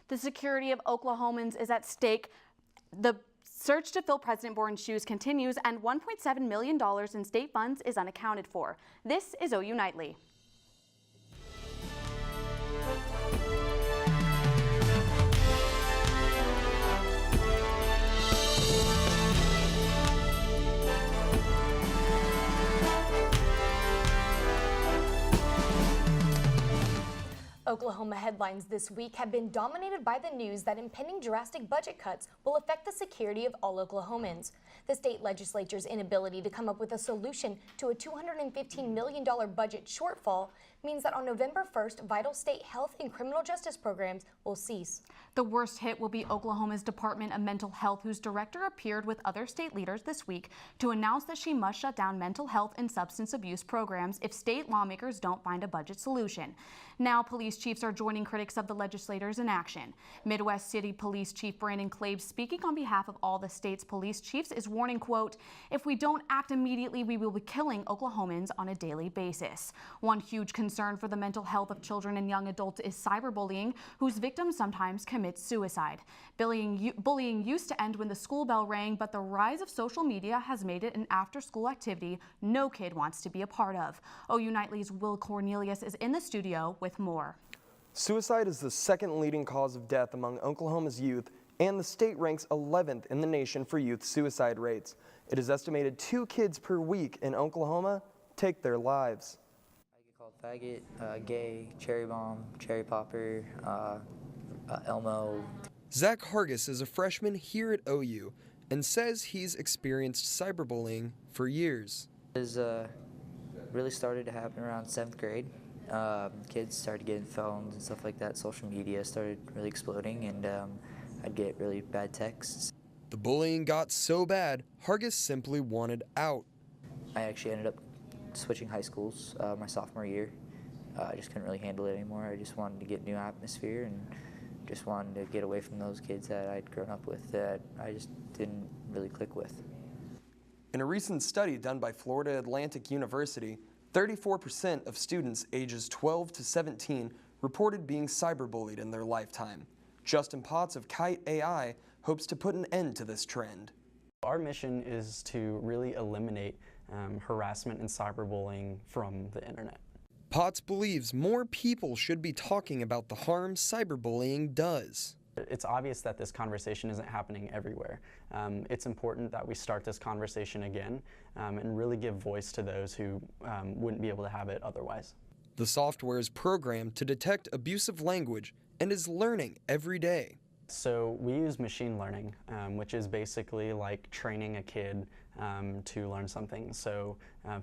The security of Oklahomans is at stake. The search to fill President Boren's shoes continues, and $1.7 million in state funds is unaccounted for. This is OU Nightly. Oklahoma headlines this week have been dominated by the news that impending drastic budget cuts will affect the security of all Oklahomans. The state legislature's inability to come up with a solution to a $215 million budget shortfall means that on November 1st, vital state health and criminal justice programs will cease. The worst hit will be Oklahoma's Department of Mental Health, whose director appeared with other state leaders this week to announce that she must shut down mental health and substance abuse programs if state lawmakers don't find a budget solution. Now, police chiefs are joining critics of the legislators in action. Midwest City Police Chief Brandon Claves, speaking on behalf of all the state's police chiefs, is warning, quote, "If we don't act immediately, we will be killing Oklahomans on a daily basis." One huge concern for the mental health of children and young adults is cyberbullying, whose victims sometimes commit suicide. Bullying used to end when the school bell rang, but the rise of social media has made it an after-school activity no kid wants to be a part of. OU Nightly's Will Cornelius is in the studio with more. Suicide is the second leading cause of death among Oklahoma's youth, and the state ranks 11th in the nation for youth suicide rates. It is estimated 2 kids per week in Oklahoma take their lives. I get called faggot, gay, cherry bomb, cherry popper, Elmo. Zach Hargis is a freshman here at OU and says he's experienced cyberbullying for years. It really started to happen around 7th grade. Kids started getting phones and stuff like that. Social media started really exploding, and I'd get really bad texts. The bullying got so bad, Hargis simply wanted out. I actually ended up switching high schools my sophomore year. I just couldn't really handle it anymore. I just wanted to get new atmosphere and just wanted to get away from those kids that I'd grown up with that I just didn't really click with. In a recent study done by Florida Atlantic University, 34% of students ages 12 to 17 reported being cyberbullied in their lifetime. Justin Potts of Kite AI hopes to put an end to this trend. Our mission is to really eliminate harassment and cyberbullying from the internet. Potts believes more people should be talking about the harm cyberbullying does. It's obvious that this conversation isn't happening everywhere. It's important that we start this conversation again and really give voice to those who wouldn't be able to have it otherwise. The software is programmed to detect abusive language and is learning every day. So we use machine learning, which is basically like training a kid to learn something. So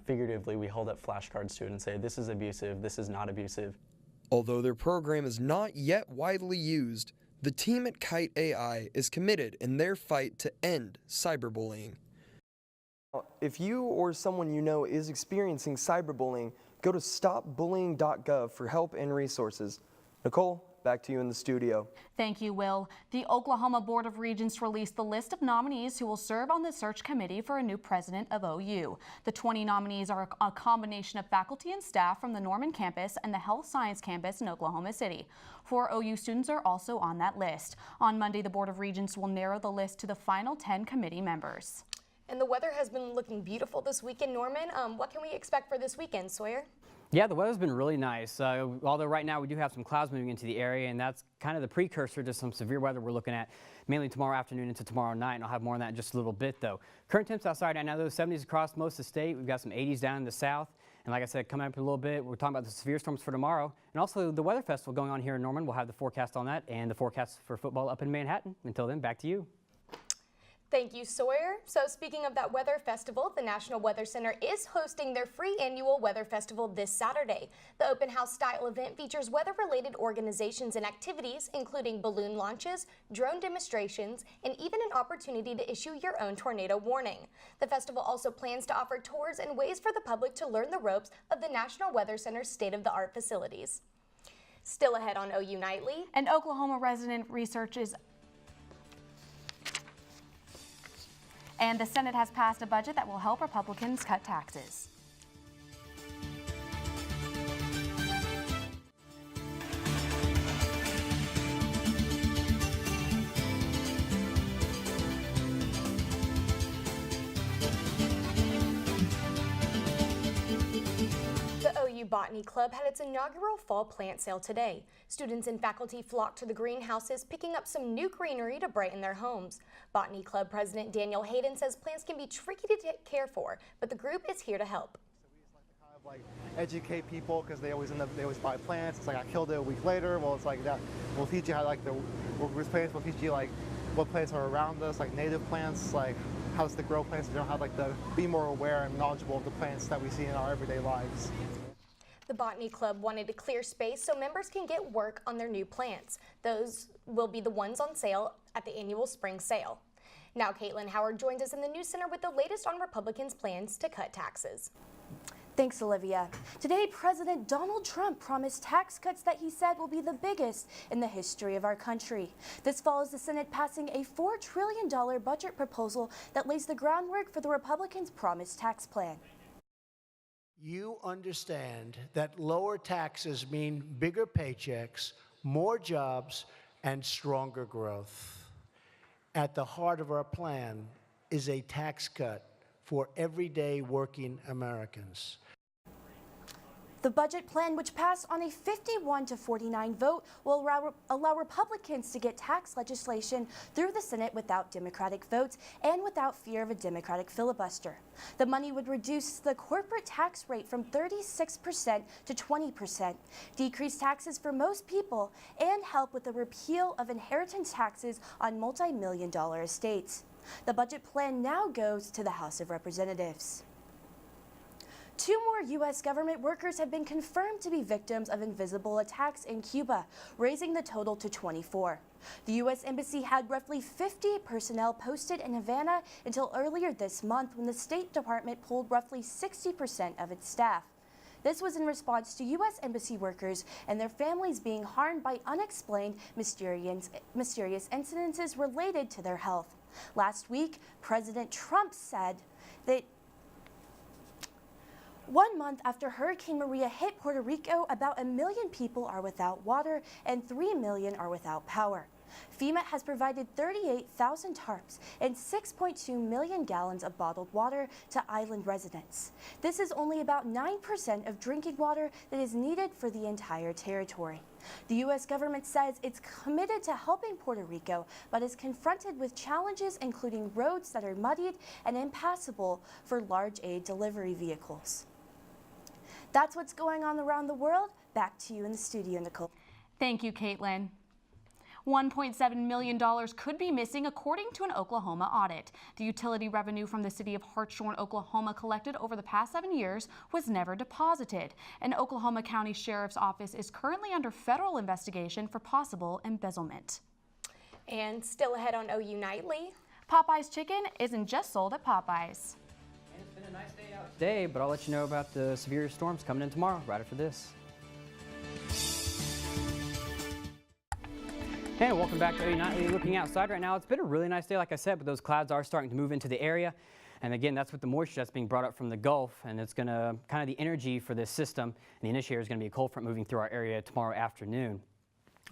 figuratively, we hold up flashcards to it and say, this is abusive, this is not abusive. Although their program is not yet widely used, the team at Kite AI is committed in their fight to end cyberbullying. If you or someone you know is experiencing cyberbullying, go to stopbullying.gov for help and resources. Nicole, back to you in the studio. Thank you, Will. The Oklahoma Board of Regents released the list of nominees who will serve on the search committee for a new president of OU. The 20 nominees are a combination of faculty and staff from the Norman campus and the Health Science campus in Oklahoma City. 4 OU students are also on that list. On Monday, the Board of Regents will narrow the list to the final 10 committee members. And the weather has been looking beautiful this week in Norman. What can we expect for this weekend, Sawyer? Yeah, the weather's been really nice, although right now we do have some clouds moving into the area, and that's kind of the precursor to some severe weather we're looking at mainly tomorrow afternoon into tomorrow night, and I'll have more on that in just a little bit, though. Current temps outside, I know those 70s across most of the state. We've got some 80s down in the south, and like I said, coming up a little bit, we're talking about the severe storms for tomorrow, and also the Weather Festival going on here in Norman. We'll have the forecast on that and the forecast for football up in Manhattan. Until then, back to you. Thank you, Sawyer. So speaking of that weather festival, the National Weather Center is hosting their free annual weather festival this Saturday. The open house style event features weather-related organizations and activities, including balloon launches, drone demonstrations, and even an opportunity to issue your own tornado warning. The festival also plans to offer tours and ways for the public to learn the ropes of the National Weather Center's state-of-the-art facilities. Still ahead on OU Nightly. An Oklahoma resident researches and the Senate has passed a budget that will help Republicans cut taxes. Botany Club had its inaugural fall plant sale today. Students and faculty flocked to the greenhouses, picking up some new greenery to brighten their homes. Botany Club President Daniel Hayden says plants can be tricky to care for, but the group is here to help. Like educate people because they always buy plants. It's like I killed it a week later. Well, it's like that. We'll teach you how with plants. We'll teach you like what plants are around us, like native plants, like how to grow plants. You know how to be more aware and knowledgeable of the plants that we see in our everyday lives. The Botany Club wanted to clear space so members can get work on their new plants. Those will be the ones on sale at the annual spring sale. Now, Kaitlyn Howard joins us in the News Center with the latest on Republicans' plans to cut taxes. Thanks, Olivia. Today, President Donald Trump promised tax cuts that he said will be the biggest in the history of our country. This follows the Senate passing a $4 trillion budget proposal that lays the groundwork for the Republicans' promised tax plan. You understand that lower taxes mean bigger paychecks, more jobs, and stronger growth. At the heart of our plan is a tax cut for everyday working Americans. The budget plan, which passed on a 51-49 vote, will allow Republicans to get tax legislation through the Senate without Democratic votes and without fear of a Democratic filibuster. The money would reduce the corporate tax rate from 36% to 20%, decrease taxes for most people, and help with the repeal of inheritance taxes on multi-million-dollar estates. The budget plan now goes to the House of Representatives. 2 more U.S. government workers have been confirmed to be victims of invisible attacks in Cuba, raising the total to 24. The U.S. Embassy had roughly 50 personnel posted in Havana until earlier this month when the State Department pulled roughly 60% of its staff. This was in response to U.S. Embassy workers and their families being harmed by unexplained mysterious incidences related to their health. Last week, President Trump said that 1 month after Hurricane Maria hit Puerto Rico, about 1 million people are without water and 3 million are without power. FEMA has provided 38,000 tarps and 6.2 million gallons of bottled water to island residents. This is only about 9% of drinking water that is needed for the entire territory. The U.S. government says it's committed to helping Puerto Rico, but is confronted with challenges including roads that are muddied and impassable for large aid delivery vehicles. That's what's going on around the world. Back to you in the studio, Nicole. Thank you, Kaitlyn. $1.7 million could be missing according to an Oklahoma audit. The utility revenue from the city of Hartshorn, Oklahoma collected over the past 7 years was never deposited. An Oklahoma County Sheriff's Office is currently under federal investigation for possible embezzlement. And still ahead on OU Nightly. Popeye's chicken isn't just sold at Popeye's. And it's been a nice day out today, but I'll let you know about the severe storms coming in tomorrow right after this. Hey, welcome back to OU Nightly. Looking outside right now, it's been a really nice day, like I said, but those clouds are starting to move into the area. And again, that's with the moisture that's being brought up from the Gulf, and it's going to kind of the energy for this system. And the initiator is going to be a cold front moving through our area tomorrow afternoon.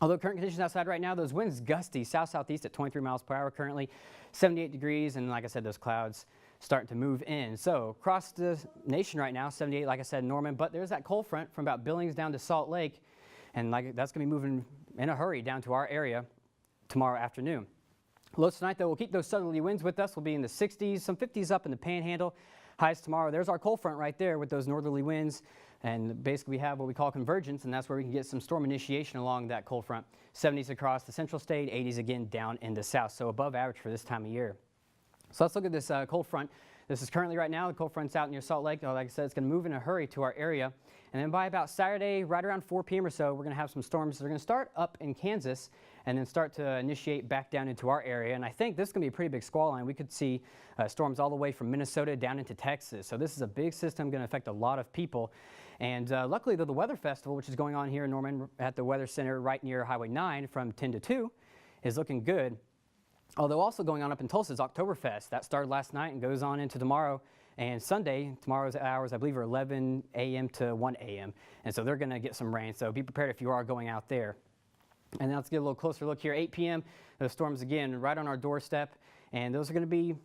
Although current conditions outside right now, those winds gusty south-southeast at 23 miles per hour currently, 78 degrees, and like I said, those clouds starting to move in. So across the nation right now, 78, like I said, Norman, but there's that cold front from about Billings down to Salt Lake, and that's going to be moving in a hurry down to our area tomorrow afternoon. Lows tonight, though, we'll keep those southerly winds with us. We'll be in the 60s, some 50s up in the Panhandle. Highs tomorrow. There's our cold front right there with those northerly winds. And basically we have what we call convergence, and that's where we can get some storm initiation along that cold front. 70s across the central state, 80s again down in the south. So above average for this time of year. So let's look at this cold front. This is currently right now, the cold front's out near Salt Lake. Like I said, it's going to move in a hurry to our area. And then by about Saturday, right around 4 p.m. or so, we're going to have some storms. They're going to start up in Kansas and then start to initiate back down into our area. And I think this is going to be a pretty big squall line. We could see storms all the way from Minnesota down into Texas. So this is a big system going to affect a lot of people. And luckily, though, the Weather Festival, which is going on here in Norman at the Weather Center right near Highway 9 from 10 to 2, is looking good. Although also going on up in Tulsa is Oktoberfest. That started last night and goes on into tomorrow. And Sunday, tomorrow's hours, I believe, are 11 a.m. to 1 a.m. And so they're going to get some rain. So be prepared if you are going out there. And now let's get a little closer look here. 8 p.m., those storms again right on our doorstep. and those are going to be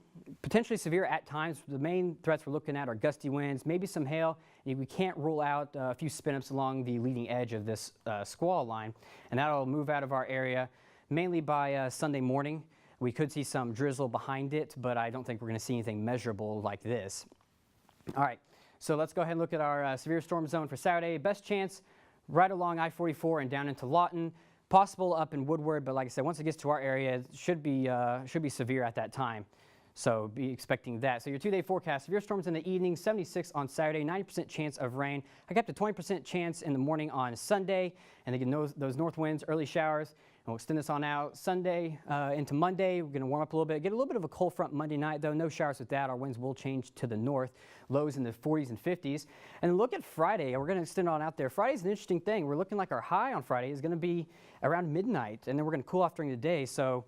potentially severe at times. The main threats we're looking at are gusty winds, maybe some hail, and we can't rule out a few spin-ups along the leading edge of this squall line, and that'll move out of our area mainly by Sunday morning. We could see some drizzle behind it, but I don't think we're going to see anything measurable like this. All right, so let's go ahead and look at our severe storm zone for Saturday. Best chance right along I-44 and down into Lawton. Possible up in Woodward, but like I said, once it gets to our area, it should be severe at that time. So be expecting that. So your 2-day forecast: severe storms in the evening, 76 on Saturday, 90% chance of rain. I kept a 20% chance in the morning on Sunday, and again those north winds, early showers. And we'll extend this on out Sunday into Monday. We're going to warm up a little bit. Get a little bit of a cold front Monday night, though. No showers with that. Our winds will change to the north. Lows in the 40s and 50s. And look at Friday. We're going to extend on out there. Friday's an interesting thing. We're looking like our high on Friday is going to be around midnight, and then we're going to cool off during the day. So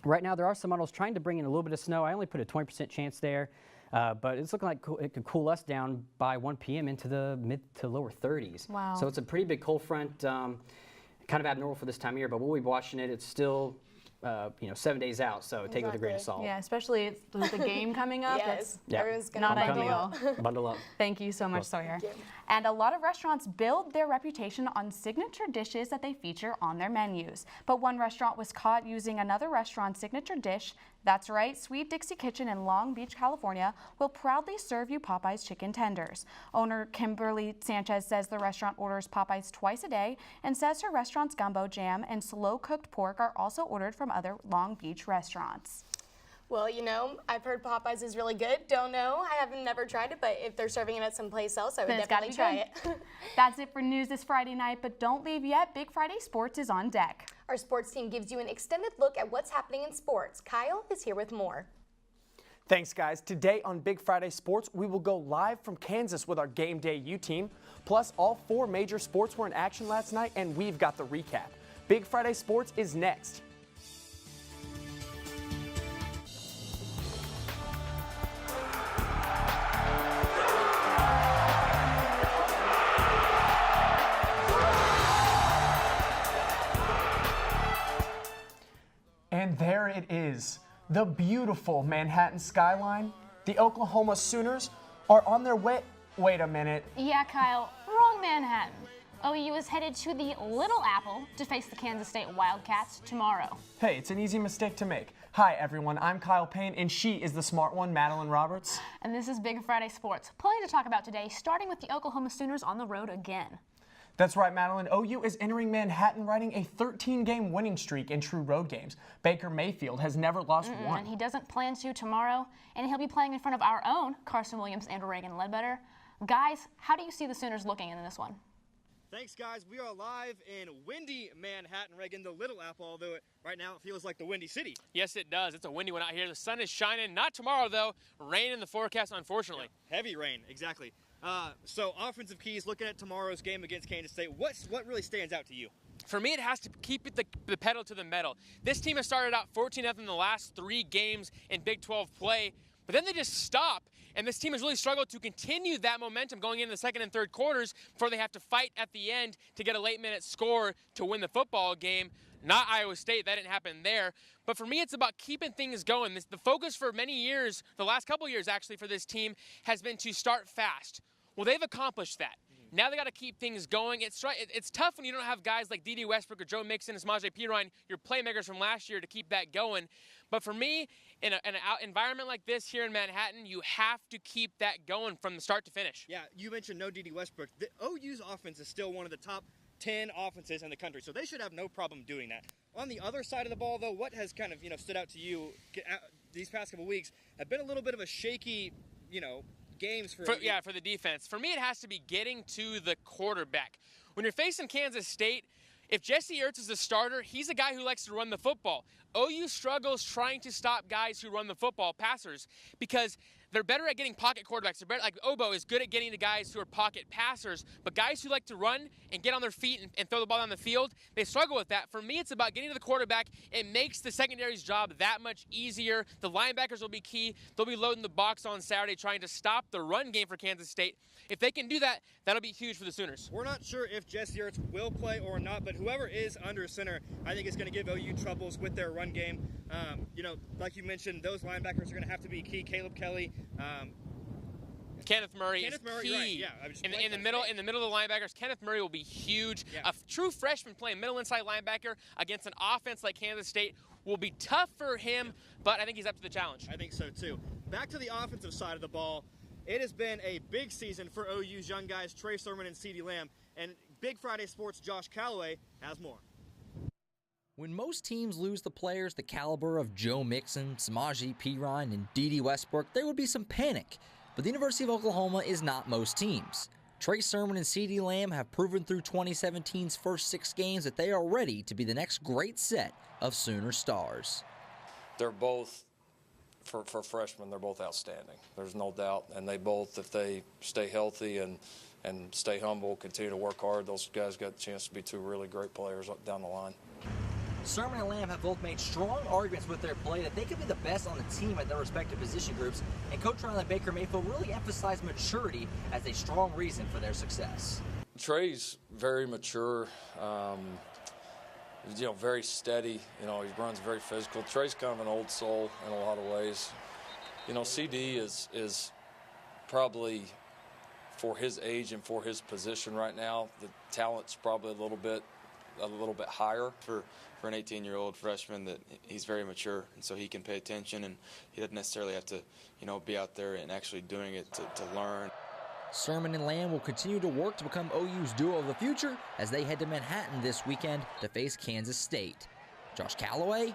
right now there are some models trying to bring in a little bit of snow. I only put a 20% chance there, but it's looking like it could cool us down by 1 p.m. into the mid to lower 30s. Wow. So it's a pretty big cold front. Kind of abnormal for this time of year, but we'll be watching it. It's still, 7 days out, so take it with a grain of salt. Yeah, especially with the game coming up. Yes, Yeah. everyone's gonna Not bundle ideal. up. Bundle up. Thank you so much, Sawyer. Thank you. And a lot of restaurants build their reputation on signature dishes that they feature on their menus. But one restaurant was caught using another restaurant's signature dish. That's right, Sweet Dixie Kitchen in Long Beach, California will proudly serve you Popeye's chicken tenders. Owner Kimberly Sanchez says the restaurant orders Popeye's twice a day and says her restaurant's gumbo jam and slow-cooked pork are also ordered from other Long Beach restaurants. Well, I've heard Popeyes is really good. Don't know. I haven't never tried it, but if they're serving it at someplace else, I would Then it's gotta definitely be try it. That's it for news this Friday night, but don't leave yet. Big Friday Sports is on deck. Our sports team gives you an extended look at what's happening in sports. Kyle is here with more. Thanks, guys. Today on Big Friday Sports, we will go live from Kansas with our Game Day U team. Plus, all 4 major sports were in action last night, and we've got the recap. Big Friday Sports is next. And there it is, the beautiful Manhattan skyline. The Oklahoma Sooners are on their way. Wait a minute. Yeah, Kyle, wrong Manhattan. OU is headed to the Little Apple to face the Kansas State Wildcats tomorrow. Hey, it's an easy mistake to make. Hi, everyone. I'm Kyle Payne, and she is the smart one, Madeline Roberts. And this is Big Friday Sports. Plenty to talk about today, starting with the Oklahoma Sooners on the road again. That's right, Madeline. OU is entering Manhattan riding a 13-game winning streak in true road games. Baker Mayfield has never lost one. And he doesn't plan to tomorrow, and he'll be playing in front of our own Carson Williams and Reagan Ledbetter. Guys, how do you see the Sooners looking in this one? Thanks, guys. We are live in windy Manhattan, Reagan, the Little Apple, although right now it feels like the Windy City. Yes, it does. It's a windy one out here. The sun is shining. Not tomorrow, though. Rain in the forecast, unfortunately. Yeah, heavy rain, exactly. So offensive keys, looking at tomorrow's game against Kansas State, what really stands out to you? For me, it has to keep the pedal to the metal. This team has started out 14-0 in the last 3 games in Big 12 play, but then they just stop. And this team has really struggled to continue that momentum going into the second and third quarters before they have to fight at the end to get a late-minute score to win the football game. Not Iowa State. That didn't happen there. But for me, it's about keeping things going. The focus for many years, the last couple years actually for this team, has been to start fast. Well, they've accomplished that. Now they got to keep things going. It's tough when you don't have guys like D.D. Westbrook or Joe Mixon and Samaje Perine, your playmakers from last year, to keep that going. But for me, in an environment like this here in Manhattan, you have to keep that going from the start to finish. Yeah, you mentioned no D.D. Westbrook. The OU's offense is still one of the top 10 offenses in the country, so they should have no problem doing that. On the other side of the ball, though, what has kind of stood out to you these past couple weeks have been a little bit of a shaky, games for the defense. For me, it has to be getting to the quarterback. When you're facing Kansas State, if Jesse Ertz is the starter, he's a guy who likes to run the football. OU struggles trying to stop guys who run the football, passers, because they're better at getting pocket quarterbacks. They're better, like Obo is good at getting to guys who are pocket passers, but guys who like to run and get on their feet and throw the ball down the field, they struggle with that. For me, it's about getting to the quarterback. It makes the secondary's job that much easier. The linebackers will be key. They'll be loading the box on Saturday trying to stop the run game for Kansas State. If they can do that, that'll be huge for the Sooners. We're not sure if Jesse Ertz will play or not, but whoever is under center, I think is going to give OU troubles with their run game. Like you mentioned, those linebackers are going to have to be key. Caleb Kelly, Kenneth Murray is key. Right, yeah. In the middle of the linebackers, Kenneth Murray will be huge. Yeah. A true freshman playing middle inside linebacker against an offense like Kansas State will be tough for him, but I think he's up to the challenge. I think so too. Back to the offensive side of the ball. It has been a big season for OU's young guys, Trey Sermon and CeeDee Lamb, and Big Friday Sports' Josh Calloway has more. When most teams lose the players the caliber of Joe Mixon, Samaje Perine, and Dede Westbrook, there would be some panic. But the University of Oklahoma is not most teams. Trey Sermon and CeeDee Lamb have proven through 2017's first 6 games that they are ready to be the next great set of Sooner stars. They're both, for freshmen, they're both outstanding. There's no doubt. And they both, if they stay healthy and stay humble, continue to work hard, those guys got a chance to be 2 really great players down the line. Sermon and Lamb have both made strong arguments with their play that they could be the best on the team at their respective position groups, and Coach Riley Baker Mayfield really emphasized maturity as a strong reason for their success. Trey's very mature, very steady. He runs very physical. Trey's kind of an old soul in a lot of ways. CD is probably, for his age and for his position right now, the talent's probably a little bit higher. For an 18-year-old freshman, that he's very mature, and so he can pay attention, and he doesn't necessarily have to, be out there and actually doing it to learn. Sermon and Lamb will continue to work to become OU's duo of the future as they head to Manhattan this weekend to face Kansas State. Josh Calloway,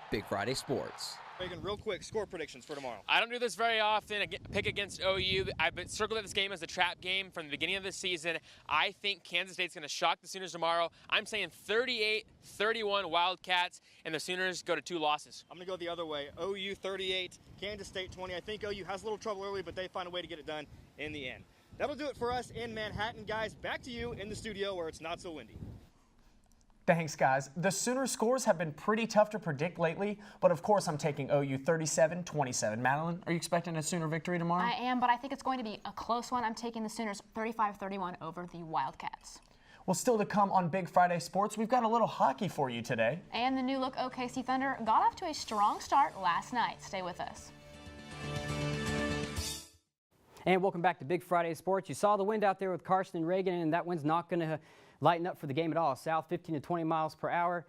Big Friday Sports. Reagan, real quick, score predictions for tomorrow. I don't do this very often, pick against OU. I've been circled at this game as a trap game from the beginning of the season. I think Kansas State's going to shock the Sooners tomorrow. I'm saying 38-31 Wildcats, and the Sooners go to 2 losses. I'm going to go the other way. OU 38, Kansas State 20. I think OU has a little trouble early, but they find a way to get it done in the end. That'll do it for us in Manhattan. Guys, back to you in the studio where it's not so windy. Thanks, guys. The Sooner scores have been pretty tough to predict lately, but of course I'm taking OU 37-27. Madeline, are you expecting a Sooner victory tomorrow? I am, but I think it's going to be a close one. I'm taking the Sooners 35-31 over the Wildcats. Well, still to come on Big Friday Sports, we've got a little hockey for you today. And the new look OKC Thunder got off to a strong start last night. Stay with us. And welcome back to Big Friday Sports. You saw the wind out there with Carson and Reagan, and that wind's not going to lighten up for the game at all. South 15 to 20 miles per hour.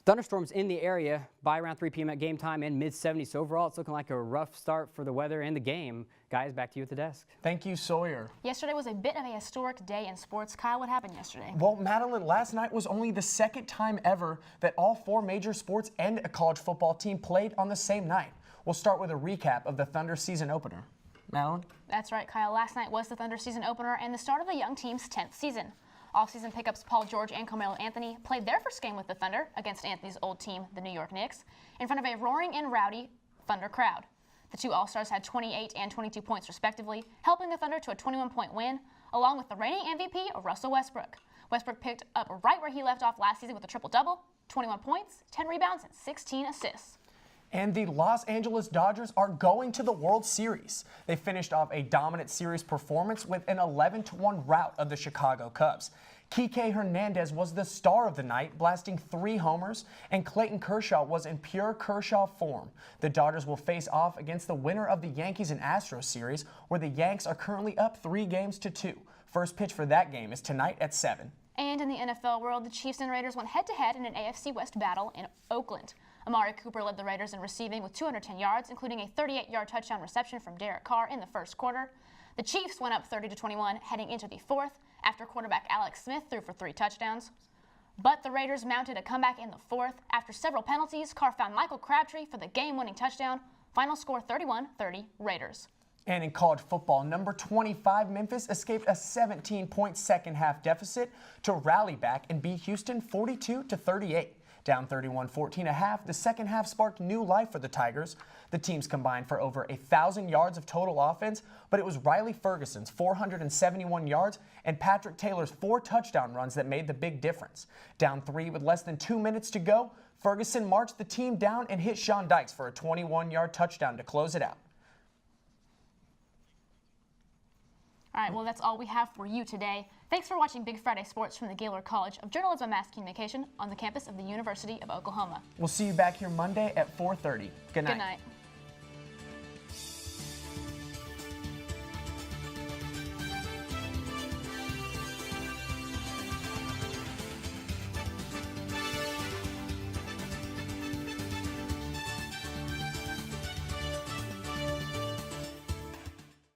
Thunderstorms in the area by around 3 p.m. at game time and mid-70s. So overall, it's looking like a rough start for the weather and the game. Guys, back to you at the desk. Thank you, Sawyer. Yesterday was a bit of a historic day in sports. Kyle, what happened yesterday? Well, Madeline, last night was only the 2nd time ever that all 4 major sports and a college football team played on the same night. We'll start with a recap of the Thunder season opener. Madeline? That's right, Kyle. Last night was the Thunder season opener and the start of the young team's 10th season. Off-season pickups Paul George and Carmelo Anthony played their first game with the Thunder against Anthony's old team, the New York Knicks, in front of a roaring and rowdy Thunder crowd. The 2 All-Stars had 28 and 22 points respectively, helping the Thunder to a 21-point win, along with the reigning MVP, Russell Westbrook. Westbrook picked up right where he left off last season with a triple-double, 21 points, 10 rebounds, and 16 assists. And the Los Angeles Dodgers are going to the World Series. They finished off a dominant series performance with an 11-1 rout of the Chicago Cubs. Kike Hernandez was the star of the night, blasting 3 homers, and Clayton Kershaw was in pure Kershaw form. The Dodgers will face off against the winner of the Yankees and Astros series, where the Yanks are currently up 3-2. First pitch for that game is tonight at 7. And in the NFL world, the Chiefs and Raiders went head-to-head in an AFC West battle in Oakland. Amari Cooper led the Raiders in receiving with 210 yards, including a 38-yard touchdown reception from Derek Carr in the first quarter. The Chiefs went up 30-21 heading into the fourth after quarterback Alex Smith threw for 3 touchdowns. But the Raiders mounted a comeback in the fourth. After several penalties, Carr found Michael Crabtree for the game-winning touchdown. Final score 31-30 Raiders. And in college football, number 25 Memphis escaped a 17-point second-half deficit to rally back and beat Houston 42-38. Down 31-14 at half, the second half sparked new life for the Tigers. The teams combined for over 1,000 yards of total offense, but it was Riley Ferguson's 471 yards and Patrick Taylor's 4 touchdown runs that made the big difference. Down 3 with less than 2 minutes to go, Ferguson marched the team down and hit Sean Dykes for a 21-yard touchdown to close it out. All right, well, that's all we have for you today. Thanks for watching Big Friday Sports from the Gaylord College of Journalism and Mass Communication on the campus of the University of Oklahoma. We'll see you back here Monday at 4:30. Good night. Good night.